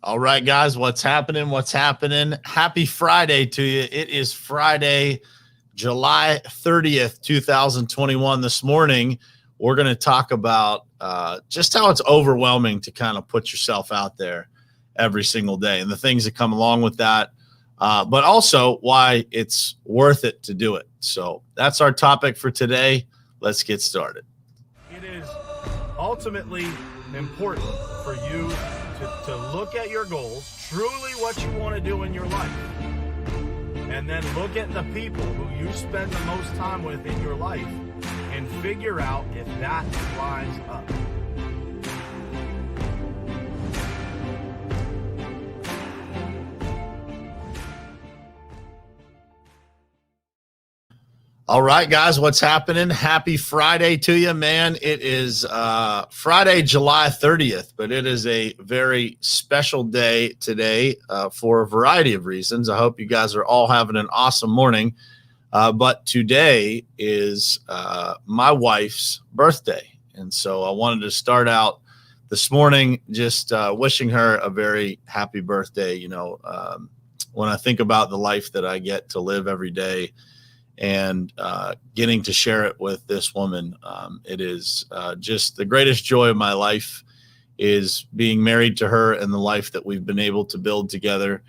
All right, guys, what's happening? What's happening? Happy Friday to you. It is Friday, July 30th, 2021. This morning, we're going to talk about just how it's overwhelming to kind of put yourself out there every single day and the things that come along with that, but also why it's worth it to do it. So that's our topic for today. Let's get started. It is ultimately important for you to look at your goals, truly what you want to do in your life, and then look at the people who you spend the most time with in your life and figure out if that lines up. All right, guys, what's happening? Happy Friday to you, man. It is Friday, July 30th, but it is a very special day today for a variety of reasons. I hope you guys are all having an awesome morning. But today is my wife's birthday. And so I wanted to start out this morning just wishing her a very happy birthday. When I think about the life that I get to live every day, and getting to share it with this woman, it is just the greatest joy of my life is being married to her and the life that we've been able to build together.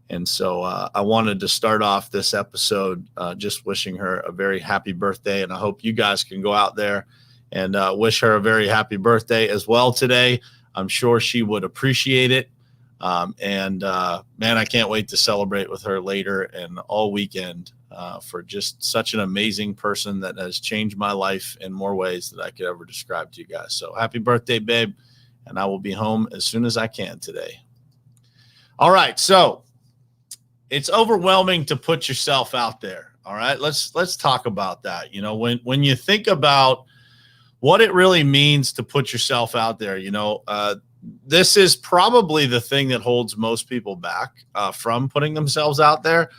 And so I wanted to start off this episode just wishing her a very happy birthday. And I hope you guys can go out there and wish her a very happy birthday as well today. I'm sure she would appreciate it. Man, I can't wait to celebrate with her later and all weekend. For just such an amazing person that has changed my life in more ways than I could ever describe to you guys. So happy birthday, babe. And I will be home as soon as I can today. All right. So it's overwhelming to put yourself out there. All right. Let's talk about that. When you think about what it really means to put yourself out there, this is probably the thing that holds most people back from putting themselves out there.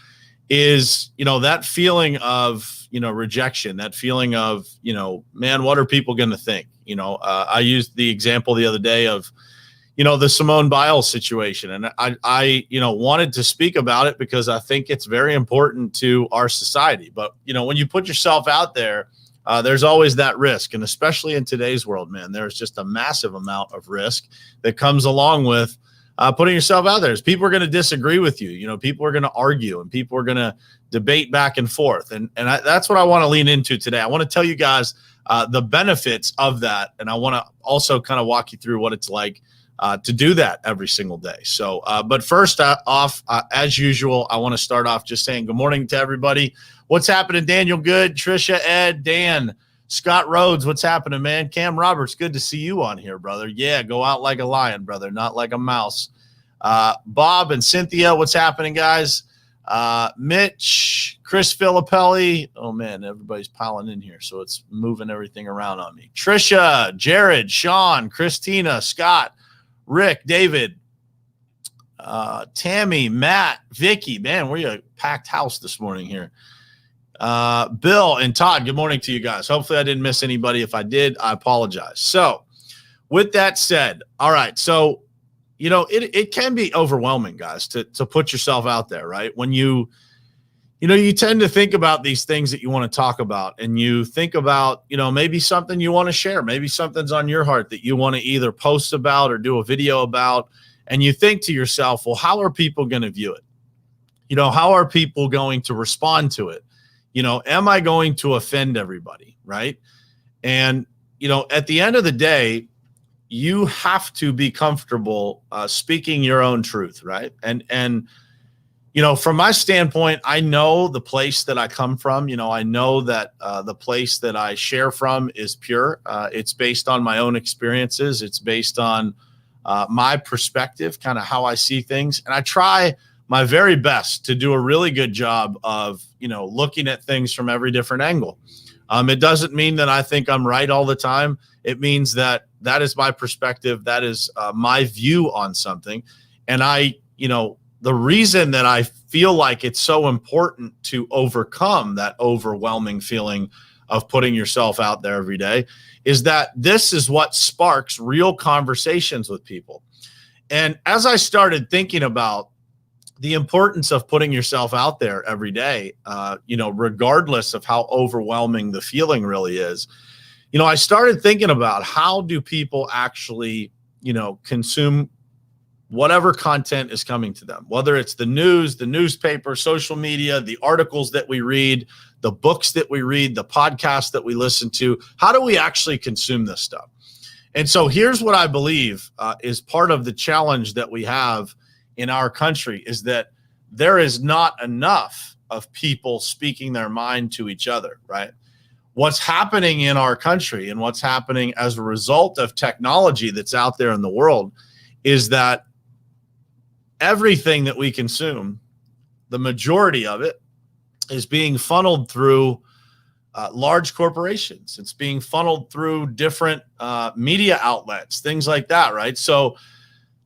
Is, that feeling of, rejection, that feeling of, man, what are people going to think? I used the example the other day of, the Simone Biles situation. And I wanted to speak about it because I think it's very important to our society. But, when you put yourself out there, there's always that risk. And especially in today's world, man, there's just a massive amount of risk that comes along with putting yourself out there. People are going to disagree with you. People are going to argue and people are going to debate back and forth. And that's what I want to lean into today. I want to tell you guys the benefits of that. And I want to also kind of walk you through what it's like to do that every single day. So, but first off, as usual, I want to start off just saying good morning to everybody. What's happening, Daniel Good, Trisha, Ed, Dan, Scott Rhodes, what's happening, man? Cam Roberts, good to see you on here, brother. Yeah, go out like a lion, brother, not like a mouse. Bob and Cynthia, what's happening, guys? Mitch, Chris Filippelli. Oh, man, everybody's piling in here, so it's moving everything around on me. Trisha, Jared, Sean, Christina, Scott, Rick, David, Tammy, Matt, Vicky. Man, we're a packed house this morning here. Bill and Todd, good morning to you guys. Hopefully I didn't miss anybody. If I did, I apologize. So with that said, all right. So, it can be overwhelming, guys, to put yourself out there, right? When you tend to think about these things that you want to talk about and you think about, maybe something you want to share, maybe something's on your heart that you want to either post about or do a video about. And you think to yourself, well, how are people going to view it? How are people going to respond to it? Am I going to offend everybody? Right. And, at the end of the day, you have to be comfortable speaking your own truth. Right. And, from my standpoint, I know the place that I come from. I know that the place that I share from is pure. It's based on my own experiences. It's based on my perspective, kind of how I see things. And I try my very best to do a really good job of, looking at things from every different angle. It doesn't mean that I think I'm right all the time. It means that is my perspective. That is my view on something. And the reason that I feel like it's so important to overcome that overwhelming feeling of putting yourself out there every day is that this is what sparks real conversations with people. And as I started thinking about the importance of putting yourself out there every day, regardless of how overwhelming the feeling really is, I started thinking about how do people actually, consume whatever content is coming to them, whether it's the news, the newspaper, social media, the articles that we read, the books that we read, the podcasts that we listen to. How do we actually consume this stuff? And so here's what I believe is part of the challenge that we have in our country is that there is not enough of people speaking their mind to each other, right? What's happening in our country and what's happening as a result of technology that's out there in the world is that everything that we consume, the majority of it, is being funneled through large corporations. It's being funneled through different media outlets, things like that, right? So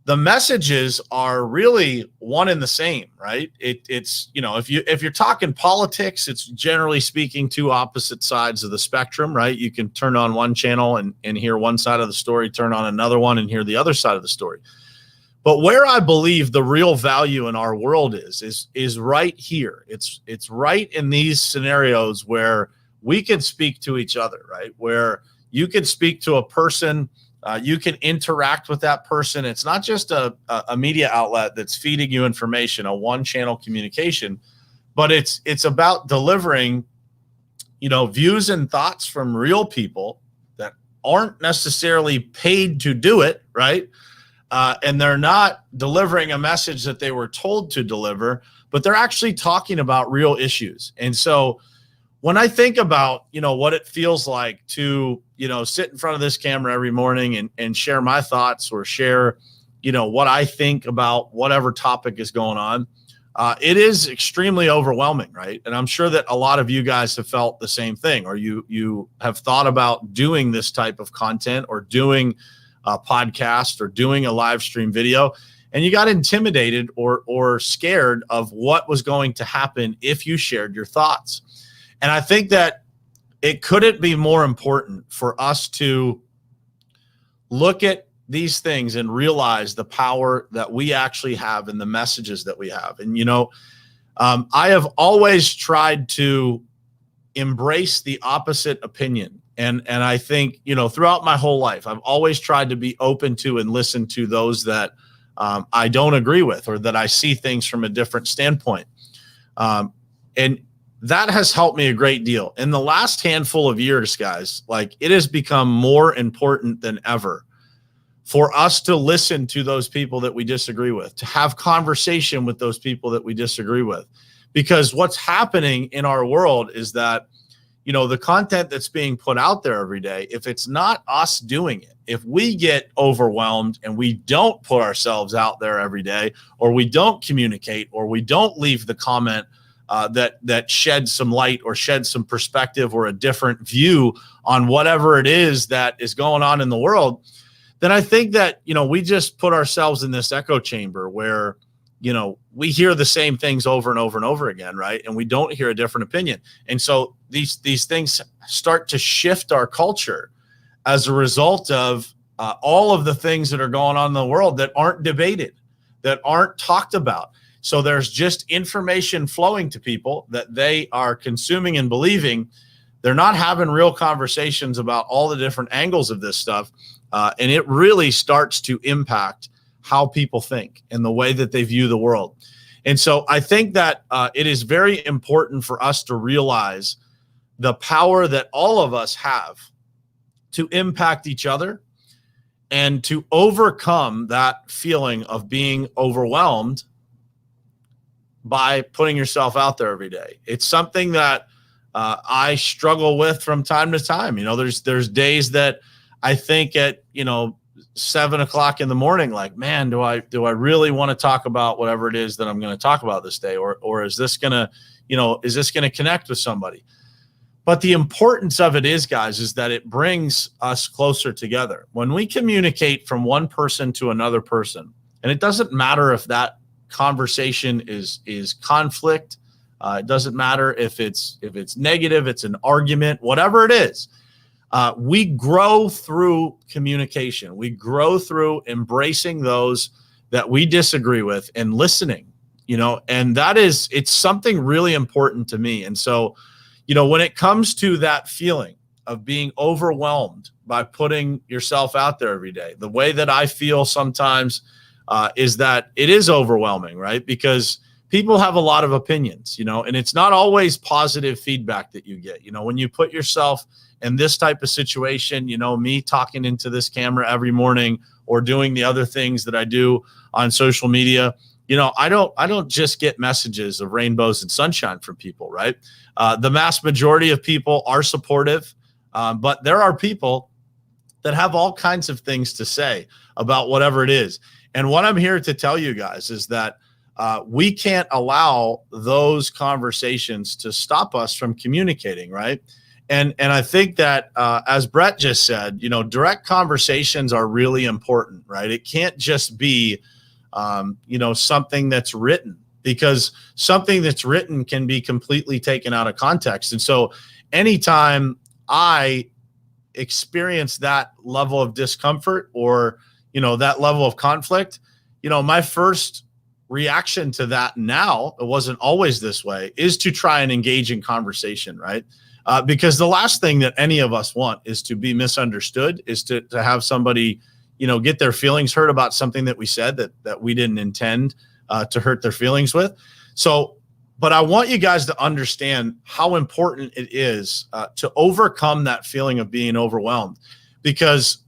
the messages are really one and the same, right? It's if you're talking politics, it's generally speaking two opposite sides of the spectrum, right? You can turn on one channel and hear one side of the story, turn on another one and hear the other side of the story. But where I believe the real value in our world is right here. It's right in these scenarios where we can speak to each other, right? Where you can speak to a person, you can interact with that person. It's not just a media outlet that's feeding you information, a one-channel communication, but it's about delivering, views and thoughts from real people that aren't necessarily paid to do it, right? And they're not delivering a message that they were told to deliver, but they're actually talking about real issues. And so when I think about, what it feels like to, sit in front of this camera every morning and share my thoughts or share, what I think about whatever topic is going on, it is extremely overwhelming, right? And I'm sure that a lot of you guys have felt the same thing, or you have thought about doing this type of content or doing a podcast or doing a live stream video, and you got intimidated or scared of what was going to happen if you shared your thoughts. And I think that it couldn't be more important for us to look at these things and realize the power that we actually have in the messages that we have. And, I have always tried to embrace the opposite opinion. And I think, throughout my whole life, I've always tried to be open to and listen to those that I don't agree with or that I see things from a different standpoint. And that has helped me a great deal. In the last handful of years, guys, it has become more important than ever for us to listen to those people that we disagree with, to have conversation with those people that we disagree with. Because what's happening in our world is that, the content that's being put out there every day, if it's not us doing it, if we get overwhelmed and we don't put ourselves out there every day, or we don't communicate, or we don't leave the comment that sheds some light or sheds some perspective or a different view on whatever it is that is going on in the world, then I think that, we just put ourselves in this echo chamber where, we hear the same things over and over and over again, right? And we don't hear a different opinion. And so these things start to shift our culture as a result of all of the things that are going on in the world that aren't debated, that aren't talked about. So there's just information flowing to people that they are consuming and believing. They're not having real conversations about all the different angles of this stuff. And it really starts to impact how people think and the way that they view the world. And so I think that it is very important for us to realize the power that all of us have to impact each other and to overcome that feeling of being overwhelmed by putting yourself out there every day. It's something that I struggle with from time to time. There's days that I think at, 7 o'clock in the morning, man, do I really want to talk about whatever it is that I'm going to talk about this day? Or is this going to connect with somebody? But the importance of it is, guys, is that it brings us closer together. When we communicate from one person to another person, and it doesn't matter if that conversation is conflict, it doesn't matter if it's negative, it's an argument, whatever it is. We grow through communication. We grow through embracing those that we disagree with and listening, and it's something really important to me. And so, when it comes to that feeling of being overwhelmed by putting yourself out there every day, the way that I feel sometimes is that it is overwhelming, right? Because people have a lot of opinions, and it's not always positive feedback that you get. When you put yourself in this type of situation, me talking into this camera every morning or doing the other things that I do on social media, I don't just get messages of rainbows and sunshine from people, right? The mass majority of people are supportive, but there are people that have all kinds of things to say about whatever it is. And what I'm here to tell you guys is that we can't allow those conversations to stop us from communicating, right? And I think that as Brett just said, direct conversations are really important, right? It can't just be, something that's written, because something that's written can be completely taken out of context. And so anytime I experience that level of discomfort or, that level of conflict, my first reaction to that, now, it wasn't always this way, is to try and engage in conversation, right? Because the last thing that any of us want is to be misunderstood, is to have somebody, get their feelings hurt about something that we said that we didn't intend to hurt their feelings with. So, but I want you guys to understand how important it is to overcome that feeling of being overwhelmed. Because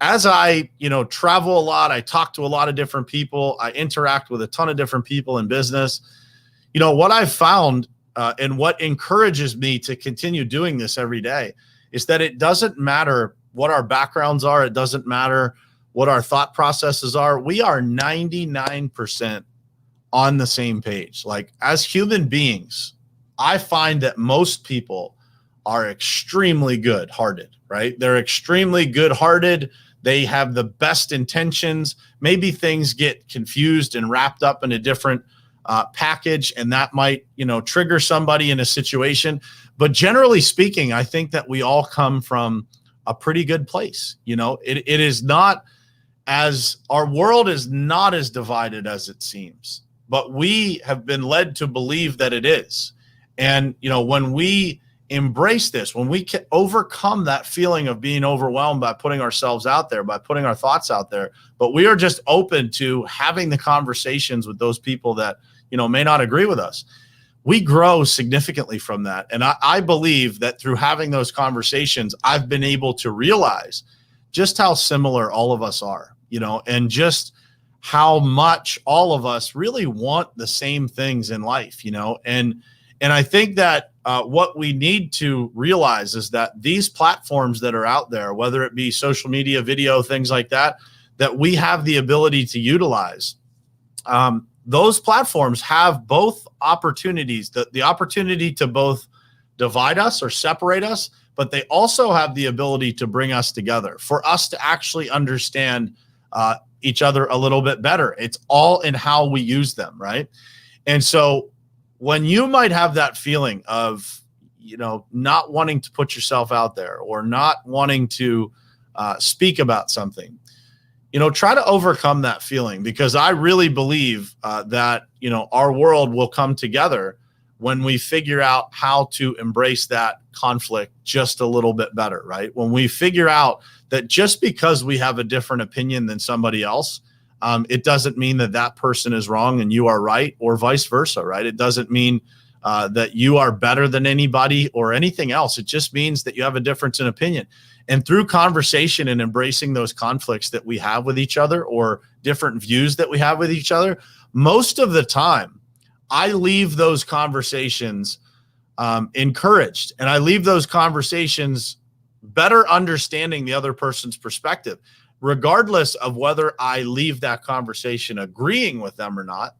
as I, travel a lot, I talk to a lot of different people, I interact with a ton of different people in business. What I've found and what encourages me to continue doing this every day is that it doesn't matter what our backgrounds are. It doesn't matter what our thought processes are. We are 99% on the same page. Like, as human beings, I find that most people are extremely good-hearted, right? They're extremely good-hearted. They have the best intentions. Maybe things get confused and wrapped up in a different package, and that might, trigger somebody in a situation. But generally speaking, I think that we all come from a pretty good place. It is not our world is not as divided as it seems, but we have been led to believe that it is. And, when we embrace this, when we can overcome that feeling of being overwhelmed by putting ourselves out there, by putting our thoughts out there, but we are just open to having the conversations with those people that, may not agree with us, we grow significantly from that. And I believe that through having those conversations, I've been able to realize just how similar all of us are, and just how much all of us really want the same things in life, and I think that what we need to realize is that these platforms that are out there, whether it be social media, video, things like that we have the ability to utilize, those platforms have both opportunities, the opportunity to both divide us or separate us, but they also have the ability to bring us together, for us to actually understand each other a little bit better. It's all in how we use them, right? And so when you might have that feeling of, not wanting to put yourself out there or not wanting to speak about something, try to overcome that feeling, because I really believe that, our world will come together when we figure out how to embrace that conflict just a little bit better, right? When we figure out that just because we have a different opinion than somebody else, it doesn't mean that person is wrong and you are right, or vice versa, right? It doesn't mean that you are better than anybody or anything else. It just means that you have a difference in opinion. And through conversation and embracing those conflicts that we have with each other, or different views that we have with each other, most of the time, I leave those conversations encouraged, and I leave those conversations better understanding the other person's perspective, regardless of whether I leave that conversation agreeing with them or not.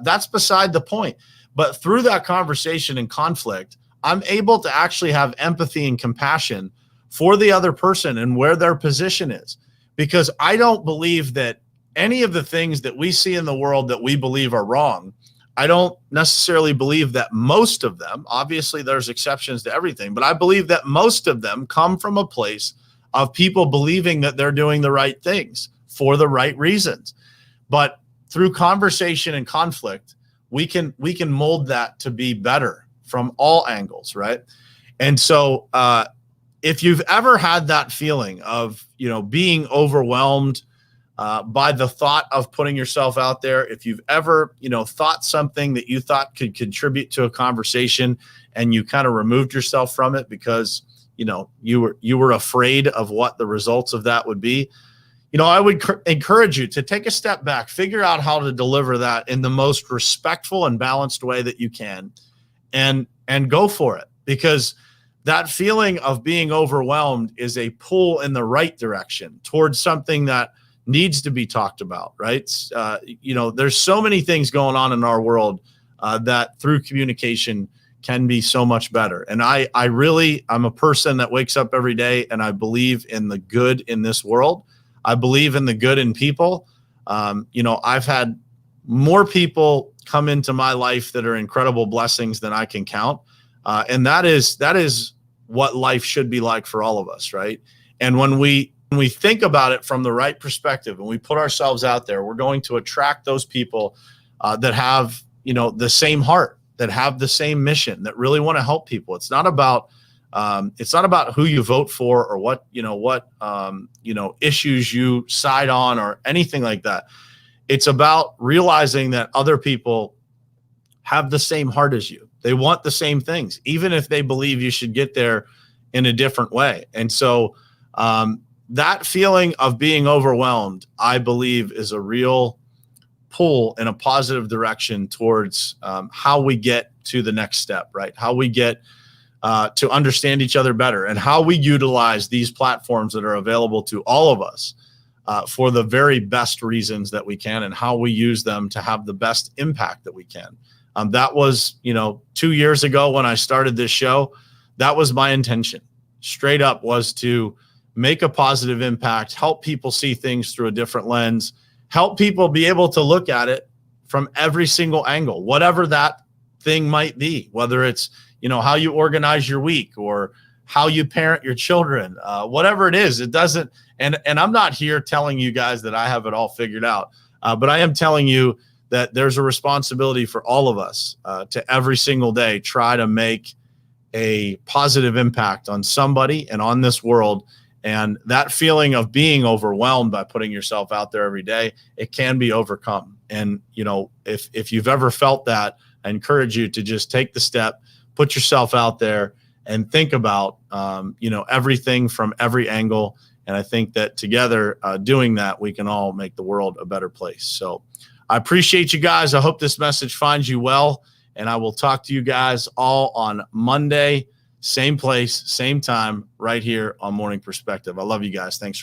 That's beside the point. But through that conversation and conflict, I'm able to actually have empathy and compassion for the other person and where their position is, because I don't believe that any of the things that we see in the world that we believe are wrong, I don't necessarily believe that most of them, obviously there's exceptions to everything, but I believe that most of them come from a place of people believing that they're doing the right things for the right reasons. But through conversation and conflict, we can mold that to be better from all angles, right? And so if you've ever had that feeling of, being overwhelmed by the thought of putting yourself out there, if you've ever, thought something that you thought could contribute to a conversation and you kind of removed yourself from it because, you were afraid of what the results of that would be, I would encourage you to take a step back, figure out how to deliver that in the most respectful and balanced way that you can, and go for it. Because that feeling of being overwhelmed is a pull in the right direction towards something that needs to be talked about, right? There's so many things going on in our world that through communication can be so much better. And I'm a person that wakes up every day and I believe in the good in this world. I believe in the good in people. I've had more people come into my life that are incredible blessings than I can count. And that is what life should be like for all of us, right? And when we think about it from the right perspective and we put ourselves out there, we're going to attract those people that have, the same heart, that have the same mission, that really want to help people. It's not about who you vote for or what issues you side on or anything like that. It's about realizing that other people have the same heart as you. They want the same things, even if they believe you should get there in a different way. And so that feeling of being overwhelmed, I believe, is a real pull in a positive direction towards how we get to the next step, right? How we get to understand each other better and how we utilize these platforms that are available to all of us for the very best reasons that we can, and how we use them to have the best impact that we can. That was, 2 years ago when I started this show, that was my intention. Straight up was to make a positive impact, help people see things through a different lens, help people be able to look at it from every single angle, whatever that thing might be, whether it's, how you organize your week or how you parent your children, whatever it is. It doesn't, and I'm not here telling you guys that I have it all figured out, but I am telling you that there's a responsibility for all of us to every single day try to make a positive impact on somebody and on this world. And that feeling of being overwhelmed by putting yourself out there every day, it can be overcome. And, if you've ever felt that, I encourage you to just take the step, put yourself out there and think about, everything from every angle. And I think that together doing that, we can all make the world a better place. So I appreciate you guys. I hope this message finds you well, and I will talk to you guys all on Monday, same place, same time, right here on Morning Perspective. I love you guys. Thanks for